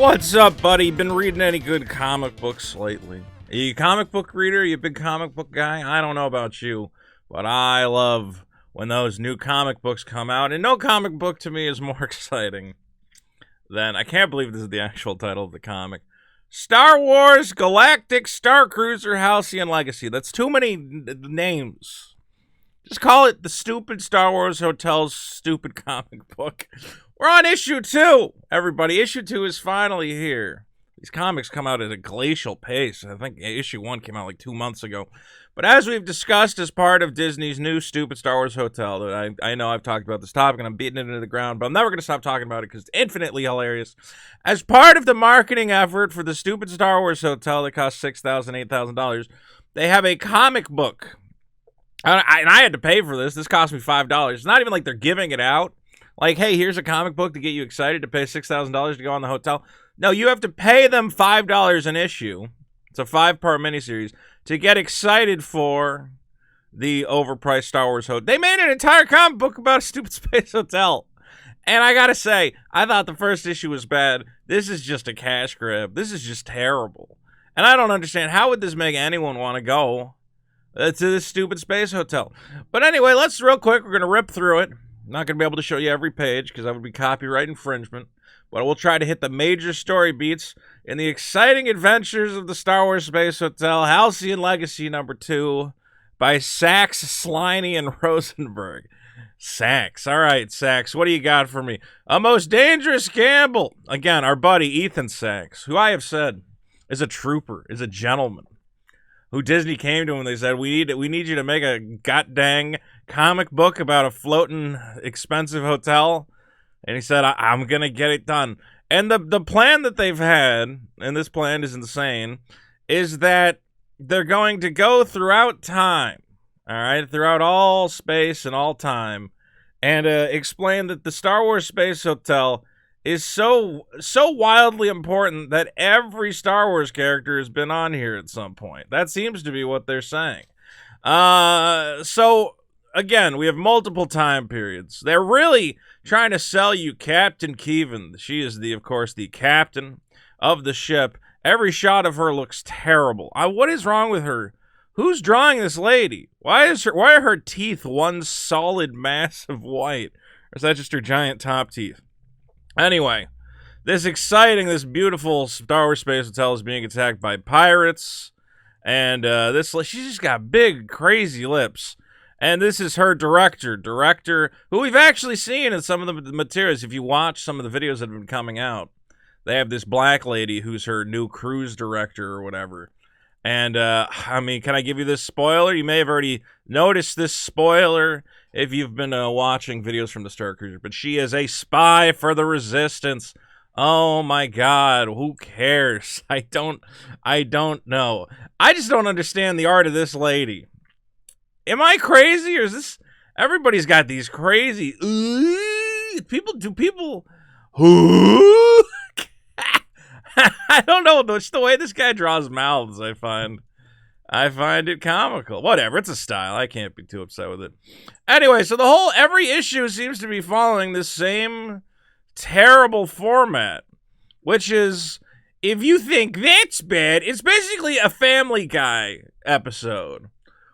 What's up, buddy? Been reading any good comic books lately? Are you a comic book reader? You a big comic book guy? I don't know about you, but I love when those new comic books come out, and no comic book to me is more exciting than, I can't believe this is the actual title of the comic, Star Wars Galactic Starcruiser Halcyon Legacy. That's too many names. Just call it the stupid Star Wars Hotel's stupid comic book. We're on issue 2, everybody. Issue 2 is finally here. These comics come out at a glacial pace. I think issue 1 came out like 2 months ago. But as we've discussed as part of Disney's new stupid Star Wars Hotel, that I know I've talked about this topic and I'm beating it into the ground, but I'm never going to stop talking about it because it's infinitely hilarious. As part of the marketing effort for the stupid Star Wars Hotel that costs $6,000, $8,000, they have a comic book. And I had to pay for this. This cost me $5. It's not even like they're giving it out. Like, hey, here's a comic book to get you excited to pay $6,000 to go on the hotel. No, you have to pay them $5 an issue. It's a 5-part miniseries to get excited for the overpriced Star Wars hotel. They made an entire comic book about a stupid space hotel. And I gotta say, I thought the first issue was bad. This is just a cash grab. This is just terrible. And I don't understand. How would this make anyone want to go to this stupid space hotel? But anyway, let's real quick. We're going to rip through it. I'm not going to be able to show you every page because that would be copyright infringement. But I will try to hit the major story beats in the exciting adventures of the Star Wars Space Hotel, Halcyon Legacy #2 by Sachs, Sliney, and Rosenberg. Sachs. All right, Sachs, what do you got for me? A most dangerous gamble. Again, our buddy Ethan Sachs, who I have said is a trooper, is a gentleman, who Disney came to him and they said, we need you to make a god-dang comic book about a floating expensive hotel. And he said, I'm going to get it done. And the plan that they've had, and this plan is insane, is that they're going to go throughout time, all right, throughout all space and all time, and explain that the Star Wars Space Hotel is so wildly important that every Star Wars character has been on here at some point. That seems to be what they're saying. So, again, we have multiple time periods. They're really trying to sell you Captain Keevan. She is, of course, the captain of the ship. Every shot of her looks terrible. What is wrong with her? Who's drawing this lady? Why are her teeth one solid mass of white? Or is that just her giant top teeth? Anyway, this beautiful Star Wars Space Hotel is being attacked by pirates, and she's just got big, crazy lips. And this is her director, who we've actually seen in some of the materials. If you watch some of the videos that have been coming out, they have this black lady who's her new cruise director or whatever. And, I mean, can I give you this spoiler? You may have already noticed this spoiler if you've been watching videos from the Starcruiser, but she is a spy for the Resistance. Oh my God, who cares? I don't know. I just don't understand the art of this lady. Am I crazy, or is this... Everybody's got these crazy... People... I don't know. It's the way this guy draws mouths, I find it comical. Whatever, it's a style. I can't be too upset with it. Anyway, so every issue seems to be following this same terrible format, which is, if you think that's bad, it's basically a Family Guy episode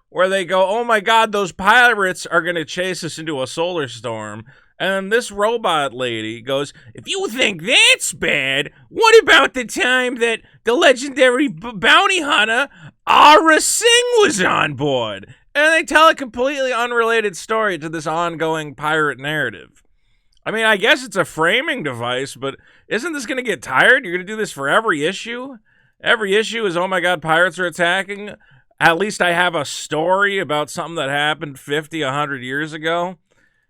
where they go, oh my God, those pirates are going to chase us into a solar storm. And this robot lady goes, if you think that's bad, what about the time that the legendary bounty hunter, Aura Singh, was on board? And they tell a completely unrelated story to this ongoing pirate narrative. I mean, I guess it's a framing device, but isn't this going to get tired? You're going to do this for every issue? Every issue is, oh my God, pirates are attacking. At least I have a story about something that happened 50, 100 years ago.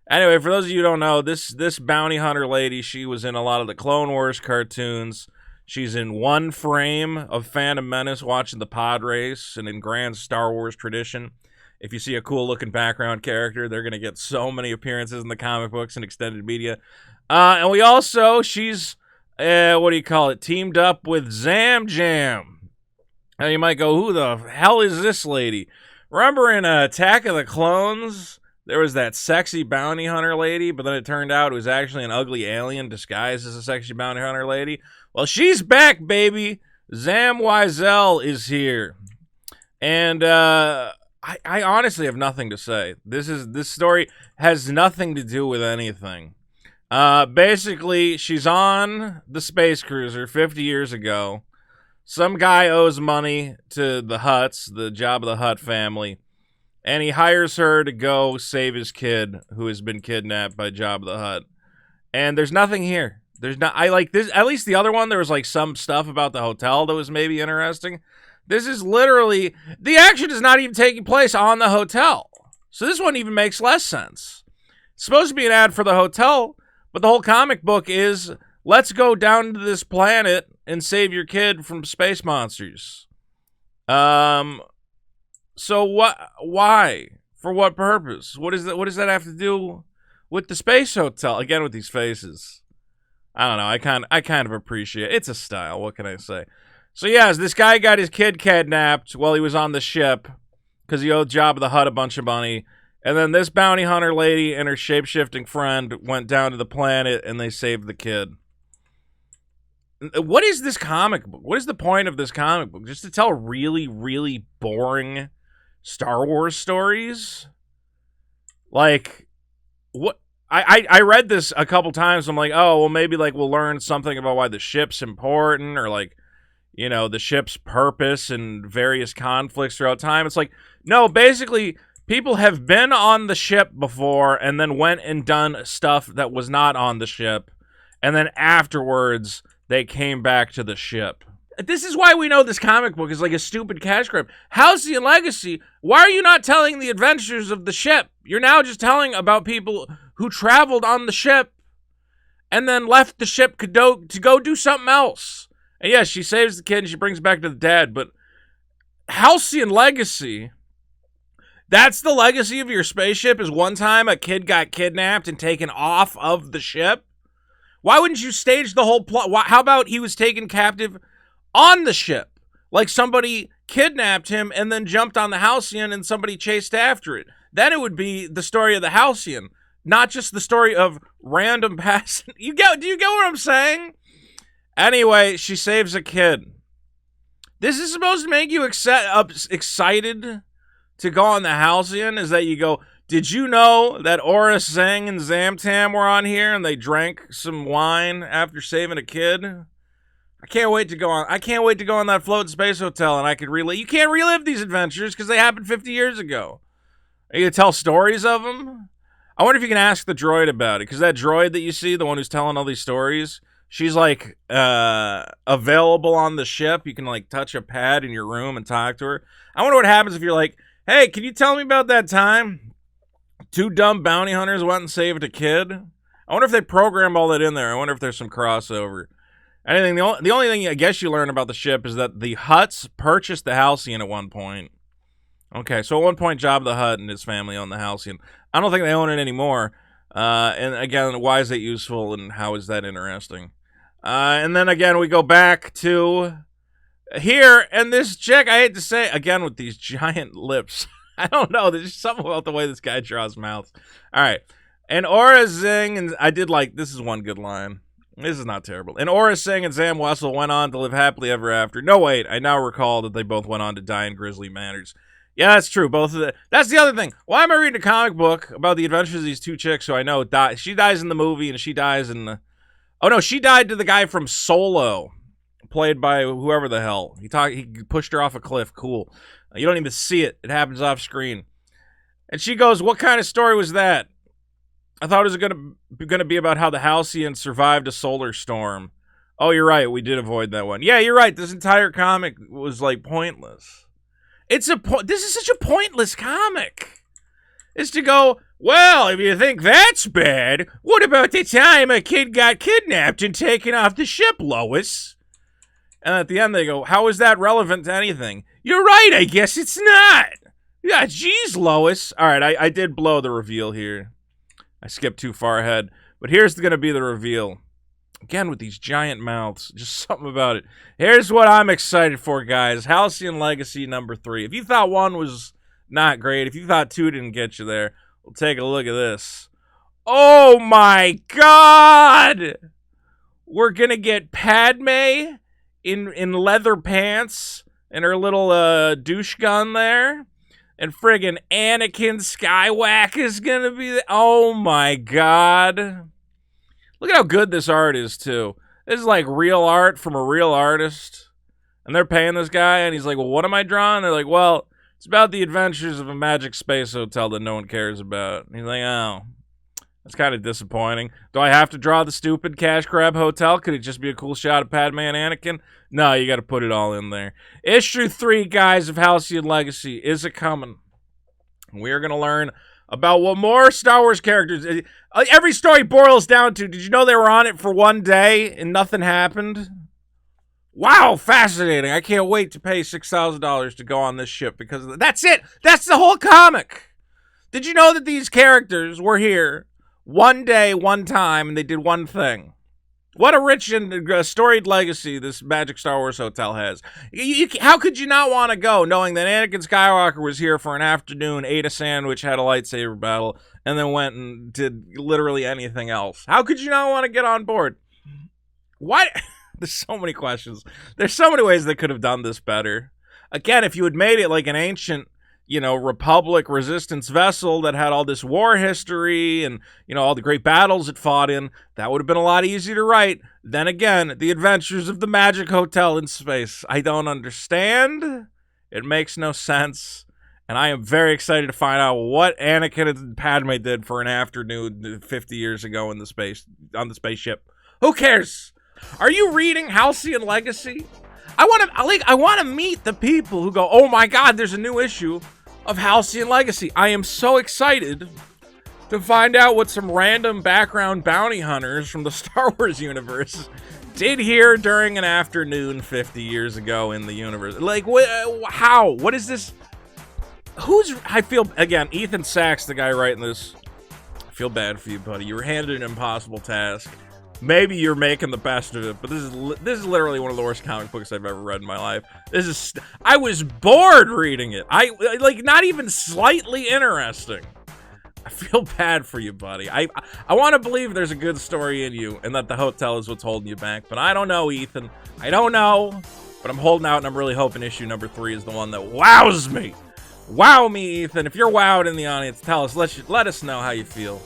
Anyway, for those of you who don't know, this bounty hunter lady, she was in a lot of the Clone Wars cartoons. She's in one frame of Phantom Menace watching the pod race, and in grand Star Wars tradition, if you see a cool-looking background character, they're going to get so many appearances in the comic books and extended media. And we also, she's, teamed up with Zam Jam. Now you might go, who the hell is this lady? Remember in Attack of the Clones, there was that sexy bounty hunter lady, but then it turned out it was actually an ugly alien disguised as a sexy bounty hunter lady? Well, she's back, baby. Zam Wiesel is here. And I honestly have nothing to say. This story has nothing to do with anything. Basically, she's on the space cruiser 50 years ago. Some guy owes money to the Hutts, the Jabba the Hutt family, and he hires her to go save his kid who has been kidnapped by Jabba the Hutt. And there's nothing here. There's not. I like this. At least the other one, there was like some stuff about the hotel that was maybe interesting. This is literally, the action is not even taking place on the hotel. So this one even makes less sense. It's supposed to be an ad for the hotel, but the whole comic book is, let's go down to this planet and save your kid from space monsters. So what? Why? For what purpose? What is that? What does that have to do with the space hotel? Again, with these faces. I don't know. I kind of appreciate it. It's a style. What can I say? So yes, this guy got his kid kidnapped while he was on the ship because he owed Jabba the Hutt a bunch of money. And then this bounty hunter lady and her shape-shifting friend went down to the planet and they saved the kid. What is this comic book? What is the point of this comic book? Just to tell really, really boring Star Wars stories? Like, what? I read this a couple times. I'm like, oh, well, maybe like we'll learn something about why the ship's important, or like, you know, the ship's purpose and various conflicts throughout time. It's like, no, basically, people have been on the ship before and then went and done stuff that was not on the ship. And then afterwards, they came back to the ship. This is why we know this comic book is like a stupid cash grab. Halcyon Legacy, why are you not telling the adventures of the ship? You're now just telling about people who traveled on the ship and then left the ship to go do something else. And yes, she saves the kid and she brings back to the dad, but Halcyon Legacy, that's the legacy of your spaceship, is one time a kid got kidnapped and taken off of the ship? Why wouldn't you stage the whole plot? How about he was taken captive on the ship? Like somebody kidnapped him and then jumped on the Halcyon and somebody chased after it. Then it would be the story of the Halcyon, not just the story of random passing. Do you get what I'm saying? Anyway, she saves a kid. This is supposed to make you excited to go on the Halcyon, is that you go, did you know that Aura Singh and Zamtam were on here and they drank some wine after saving a kid? I can't wait to go on that floating space hotel and I could relive. You can't relive these adventures because they happened 50 years ago. Are you going to tell stories of them? I wonder if you can ask the droid about it, because that droid that you see, the one who's telling all these stories, she's like available on the ship. You can like touch a pad in your room and talk to her. I wonder what happens if you're like, hey, can you tell me about that time 2 dumb bounty hunters went and saved a kid? I wonder if they program all that in there. I wonder if there's some crossover. Anything. The only thing I guess you learn about the ship is that the Hutts purchased the Halcyon at one point. Okay, so at one point, Jabba the Hutt and his family own the Halcyon. I don't think they own it anymore. And again, why is that useful and how is that interesting? And then again, we go back to here, and this chick, I hate to say, again with these giant lips. I don't know, there's just something about the way this guy draws mouths. All right, and Aura Singh, and I did like, this is one good line. This is not terrible. And Aura Singh and Zam Wesell went on to live happily ever after. No, wait, I now recall that they both went on to die in grisly manners. Yeah, that's true. Both of the. That's the other thing. Why am I reading a comic book about the adventures of these 2 chicks who I know die? She dies in the movie, and she dies in the. Oh no, she died to the guy from Solo, played by whoever the hell. He pushed her off a cliff. Cool. You don't even see it. It happens off screen. And she goes, "What kind of story was that? I thought it was gonna be about how the Halcyon survived a solar storm." Oh, you're right. We did avoid that one. Yeah, you're right. This entire comic was like pointless. This is such a pointless comic. It's to go, well, if you think that's bad, what about the time a kid got kidnapped and taken off the ship, Lois? And at the end they go, how is that relevant to anything? You're right, I guess it's not. Yeah, geez, Lois. All right, I did blow the reveal here. I skipped too far ahead. But here's going to be the reveal. Again, with these giant mouths. Just something about it. Here's what I'm excited for, guys. Halcyon Legacy number 3. If you thought 1 was not great, if you thought 2 didn't get you there, we'll take a look at this. Oh, my God! we're gonna get Padme in leather pants and her little douche gun there. And friggin' Anakin Skywalker is gonna be there. Oh my god. Look at how good this art is, too. This is like real art from a real artist. And they're paying this guy, and he's like, well, what am I drawing? They're like, well, it's about the adventures of a magic space hotel that no one cares about. And he's like, oh, that's kind of disappointing. Do I have to draw the stupid cash grab hotel? Could it just be a cool shot of Padme and Anakin? No, you got to put it all in there. Issue 3, guys, of Halcyon Legacy is a-coming. We're going to learn about what more Star Wars characters... Every story boils down to, did you know they were on it for one day and nothing happened? Wow, fascinating. I can't wait to pay $6,000 to go on this ship because that's it. That's the whole comic. Did you know that these characters were here one day, one time, and they did one thing? What a rich and storied legacy this Magic Star Wars Hotel has. How could you not want to go knowing that Anakin Skywalker was here for an afternoon, ate a sandwich, had a lightsaber battle, and then went and did literally anything else? How could you not want to get on board? Why? There's so many questions. There's so many ways they could have done this better. Again, if you had made it like an ancient, Republic resistance vessel that had all this war history and, all the great battles it fought in, that would have been a lot easier to write. Then again, the adventures of the Magic Hotel in space. I don't understand. It makes no sense. And I am very excited to find out what Anakin and Padme did for an afternoon 50 years ago on the spaceship. Who cares? Are you reading Halcyon Legacy? I want to meet the people who go, oh my god, there's a new issue of Halcyon Legacy. I am so excited to find out what some random background bounty hunters from the Star Wars universe did here during an afternoon 50 years ago in the universe. Like, how? What is this? I feel, again, Ethan Sachs, the guy writing this, I feel bad for you, buddy. You were handed an impossible task. Maybe you're making the best of it, but this is literally one of the worst comic books I've ever read in my life. I was bored reading it. Not even slightly interesting. I feel bad for you, buddy. I want to believe there's a good story in you and that the hotel is what's holding you back, but I don't know, Ethan. I don't know, but I'm holding out and I'm really hoping issue number 3 is the one that wows me. Wow me, Ethan. If you're wowed in the audience, tell us. Let us know how you feel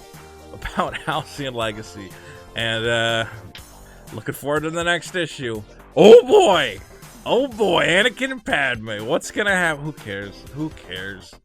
about Halcyon Legacy. And, looking forward to the next issue. Oh boy! Oh boy, Anakin and Padme. What's gonna happen? Who cares? Who cares?